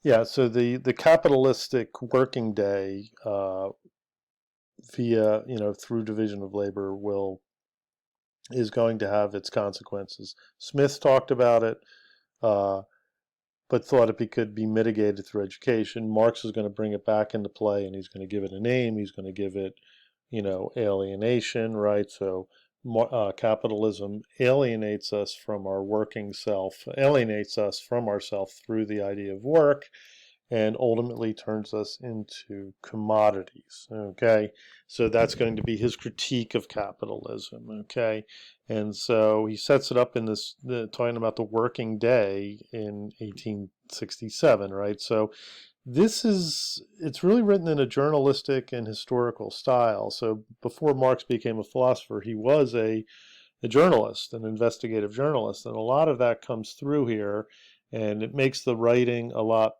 Yeah, so the capitalistic working day via, through division of labor is going to have its consequences. Smith talked about it, uh, but thought could be mitigated through education. Marx is going to bring it back into play, and he's going to give it a name. He's going to give it, alienation, right? So capitalism alienates us from our working self, alienates us from ourself through the idea of work, and ultimately turns us into commodities. Okay, so that's going to be his critique of capitalism. Okay, and so he sets it up in talking about the working day in 1867, right? So it's really written in a journalistic and historical style. So before Marx became a philosopher, he was a journalist, an investigative journalist, and a lot of that comes through here, and it makes the writing a lot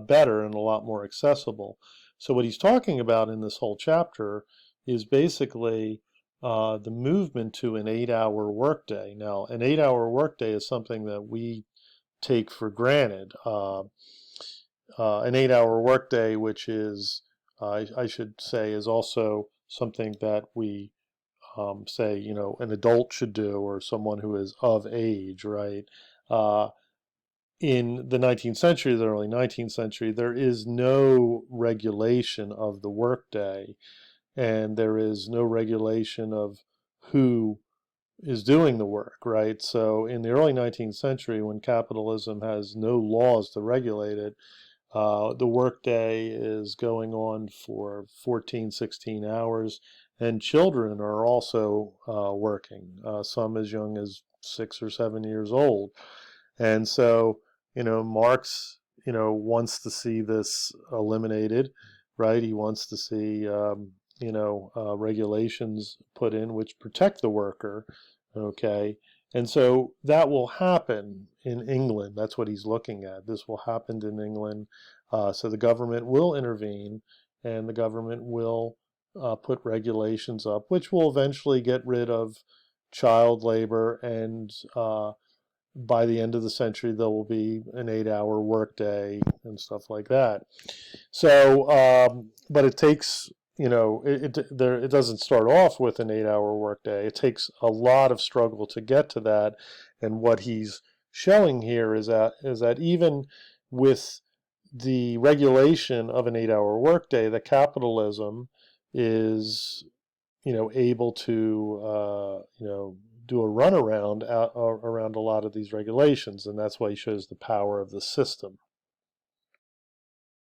better and a lot more accessible. So what he's talking about in this whole chapter is basically the movement to an 8-hour workday. Now, an 8-hour workday is something that we take for granted. An 8-hour workday, which is, I should say, is also something that we say, an adult should do, or someone who is of age, right? Uh, in the 19th century, the early 19th century, there is no regulation of the workday, and there is no regulation of who is doing the work, right? So in the early 19th century, when capitalism has no laws to regulate it, the workday is going on for 14, 16 hours, and children are also working, some as young as 6 or 7 years old. And so, Marx, wants to see this eliminated, right? He wants to see, regulations put in which protect the worker, okay? And so that will happen in England. That's what he's looking at. This will happen in England. So the government will intervene, and the government will put regulations up, which will eventually get rid of child labor, and by the end of the century, there will be an 8-hour workday and stuff like that. So, but it takes, it doesn't start off with an 8-hour workday. It takes a lot of struggle to get to that. And what he's showing here is that even with the regulation of an 8-hour workday, the capitalism is, able to, do a runaround around a lot of these regulations, and that's why he shows the power of the system.